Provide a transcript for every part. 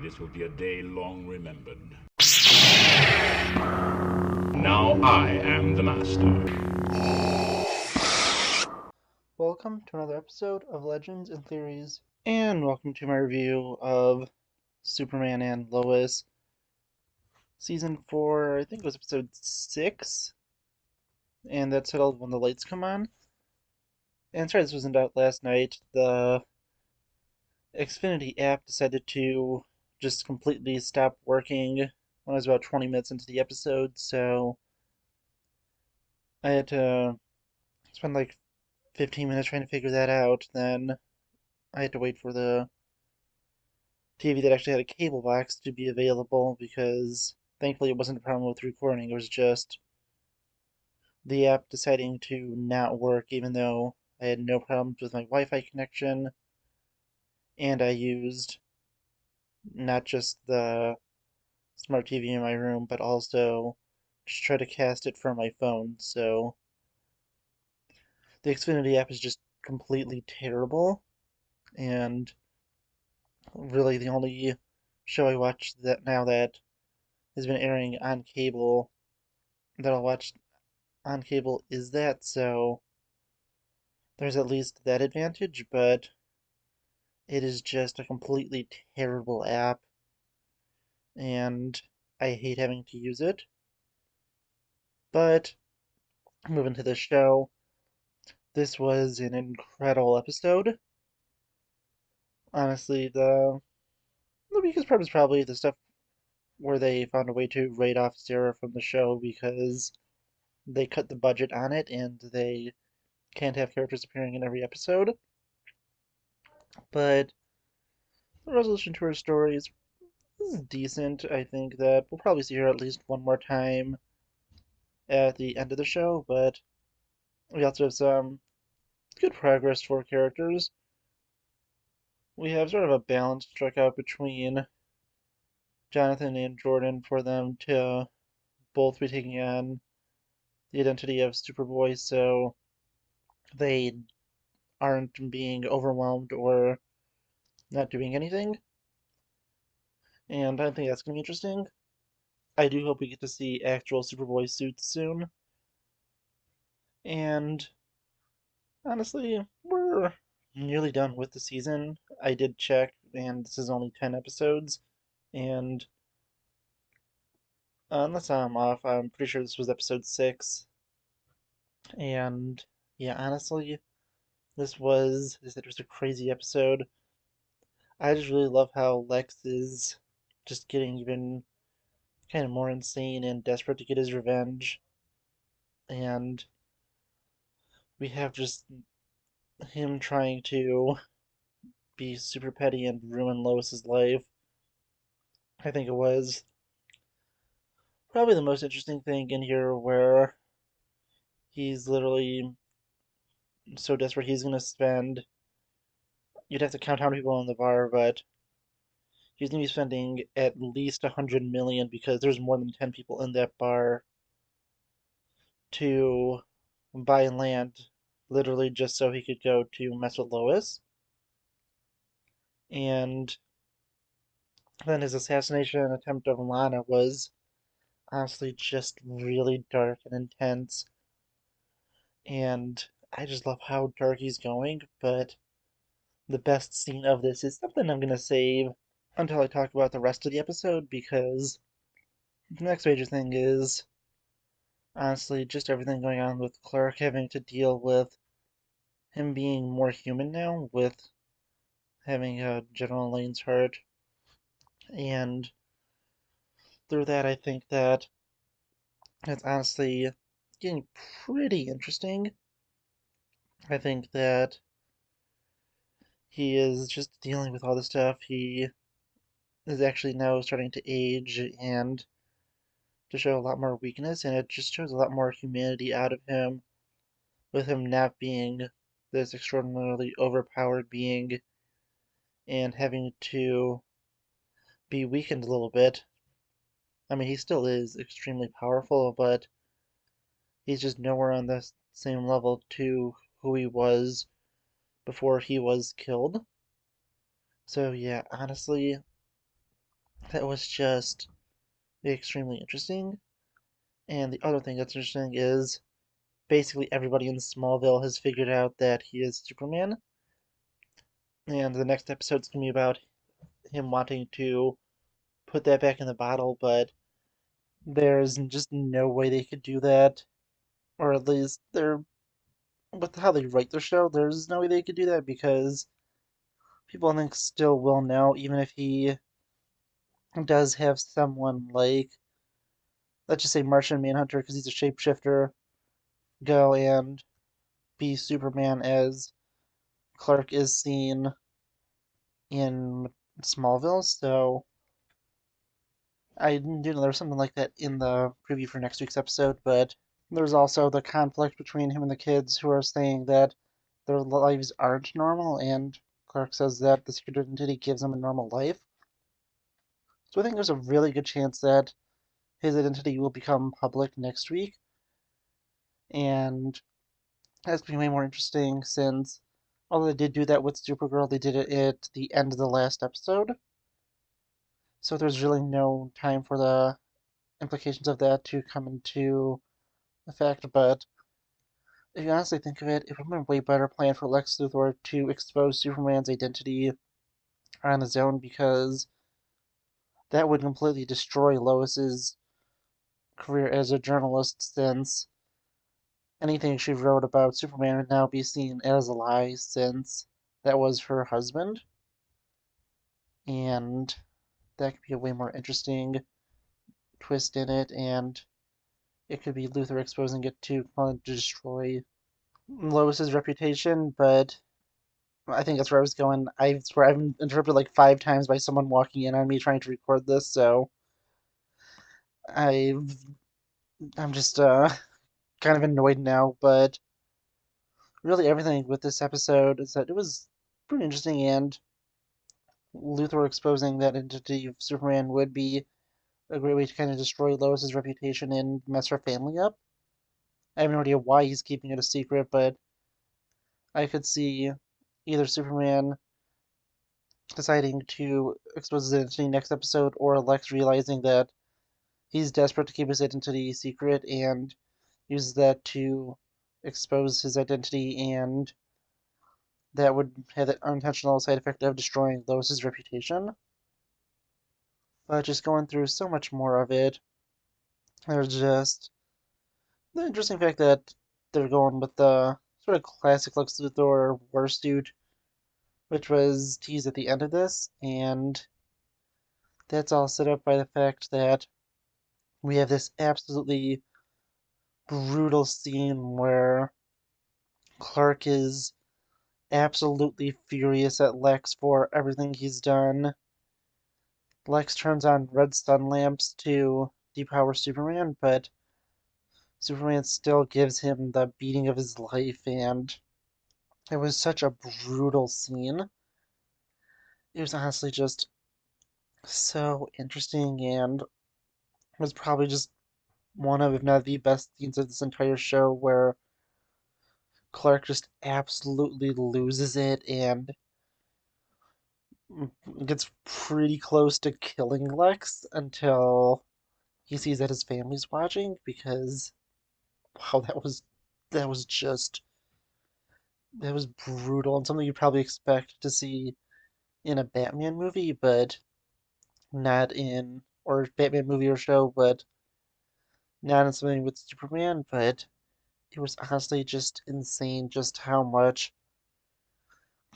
This will be a day long remembered. Now I am the master. Welcome to another episode of Legends and Theories, and welcome to my review of Superman and Lois, Season 4, I think it was episode 6, and that's titled When the Lights Come On. And sorry this wasn't out last night, the Xfinity app decided to just completely stop working when I was about 20 minutes into the episode, so I had to spend like 15 minutes trying to figure that out. Then I had to wait for the TV that actually had a cable box to be available because thankfully it wasn't a problem with recording. It was just the app deciding to not work even though I had no problems with my Wi-Fi connection, and I used not just the smart TV in my room but also just try to cast it from my phone. So the Xfinity app is just completely terrible, and really the only show I watch that now that has been airing on cable that I'll watch on cable is that, so there's at least that advantage, but it is just a completely terrible app, and I hate having to use it. But moving to the show, this was an incredible episode. Honestly, the weakest part is probably the stuff where they found a way to write off Sarah from the show because they cut the budget on it and they can't have characters appearing in every episode. But the resolution to her story is decent. I think that we'll probably see her at least one more time at the end of the show, but we also have some good progress for characters. We have sort of a balance struck out between Jonathan and Jordan for them to both be taking on the identity of Superboy, so they aren't being overwhelmed or not doing anything. And I think that's going to be interesting. I do hope we get to see actual Superboy suits soon. And honestly, we're nearly done with the season. I did check, and this is only 10 episodes. And unless I'm off, I'm pretty sure this was episode 6. And yeah, honestly, this was a crazy episode. I just really love how Lex is just getting even kind of more insane and desperate to get his revenge. And we have just him trying to be super petty and ruin Lois's life. I think it was probably the most interesting thing in here where he's literally so desperate he's going to spend, you'd have to count how many people in the bar, but he's going to be spending at least 100 million because there's more than 10 people in that bar to buy land literally just so he could go to mess with Lois. And then his assassination attempt of Lana was honestly just really dark and intense. And I just love how dark he's going, but the best scene of this is something I'm going to save until I talk about the rest of the episode because the next major thing is honestly just everything going on with Clark having to deal with him being more human now with having General Elaine's heart. And through that, I think that it's honestly getting pretty interesting. I think that he is just dealing with all this stuff. He is actually now starting to age and to show a lot more weakness, and it just shows a lot more humanity out of him, with him not being this extraordinarily overpowered being and having to be weakened a little bit. I mean, he still is extremely powerful, but he's just nowhere on the same level to who he was before he was killed. So, yeah, honestly, that was just extremely interesting. And the other thing that's interesting is basically everybody in Smallville has figured out that he is Superman. And the next episode's going to be about him wanting to put that back in the bottle, but there's just no way they could do that. Or at least they're with how they write their show, there's no way they could do that because people I think still will know, even if he does have someone like, let's just say Martian Manhunter, because he's a shapeshifter, go and be Superman as Clark is seen in Smallville. So I do know there's something like that in the preview for next week's episode, but there's also the conflict between him and the kids who are saying that their lives aren't normal, and Clark says that the secret identity gives him a normal life. So I think there's a really good chance that his identity will become public next week, and that's going to be way more interesting since, although they did do that with Supergirl, they did it at the end of the last episode. So there's really no time for the implications of that to come into effect, but if you honestly think of it, it would have been a way better plan for Lex Luthor to expose Superman's identity on his own because that would completely destroy Lois's career as a journalist since anything she wrote about Superman would now be seen as a lie since that was her husband. And that could be a way more interesting twist in it, and it could be Luthor exposing it to destroy Lois's reputation, but I think that's where I was going. I swear I've been interrupted like 5 times by someone walking in on me trying to record this, so I've I'm just kind of annoyed now, but really everything with this episode is that it was pretty interesting, and Luthor exposing that identity of Superman would be a great way to kind of destroy Lois's reputation and mess her family up. I have no idea why he's keeping it a secret, but I could see either Superman deciding to expose his identity next episode, or Lex realizing that he's desperate to keep his identity secret and uses that to expose his identity, and that would have the unintentional side effect of destroying Lois's reputation. But just going through so much more of it, there's just the interesting fact that they're going with the sort of classic Lex Luthor war suit, which was teased at the end of this, and that's all set up by the fact that we have this absolutely brutal scene where Clark is absolutely furious at Lex for everything he's done. Lex turns on red sun lamps to depower Superman, but Superman still gives him the beating of his life, and it was such a brutal scene. It was honestly just so interesting and was probably just one of, if not the best scenes of this entire show where Clark just absolutely loses it and gets pretty close to killing Lex until he sees that his family's watching because wow, that was that was brutal and something you probably expect to see in a Batman movie, but not in or Batman movie or show, but not in something with Superman. But it was honestly just insane just how much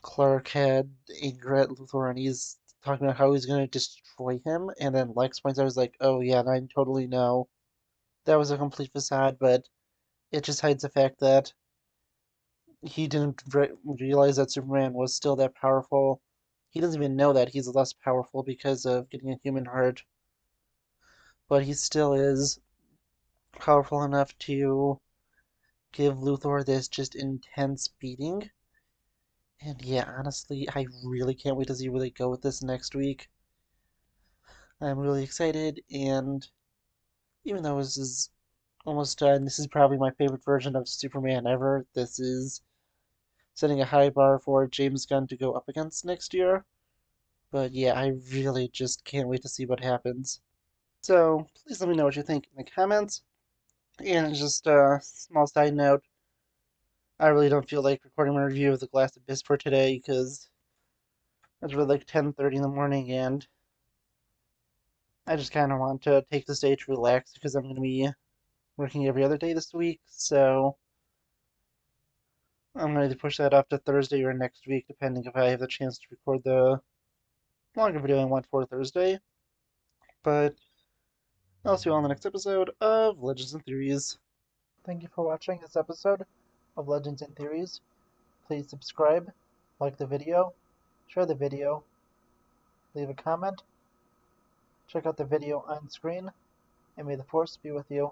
Clark had anger at Luthor, and he's talking about how he's going to destroy him, and then Lex points out, he's like, "Oh yeah, and I totally know that was a complete facade, but it just hides the fact that he didn't realize that Superman was still that powerful. He doesn't even know that he's less powerful because of getting a human heart, but he still is powerful enough to give Luthor this just intense beating." And yeah, honestly, I really can't wait to see where they go with this next week. I'm really excited, and even though this is almost done, this is probably my favorite version of Superman ever. This is setting a high bar for James Gunn to go up against next year. But yeah, I really just can't wait to see what happens. So please let me know what you think in the comments. And just a small side note, I really don't feel like recording my review of The Glass Abyss for today because it's really like 10:30 in the morning and I just kind of want to take this day to relax because I'm going to be working every other day this week. So I'm going to push that up to Thursday or next week, depending if I have the chance to record the longer video I want for Thursday. But I'll see you all in the next episode of Legends and Theories. Thank you for watching this episode of Legends and Theories. Please subscribe, like the video, share the video, leave a comment, check out the video on screen, and may the Force be with you.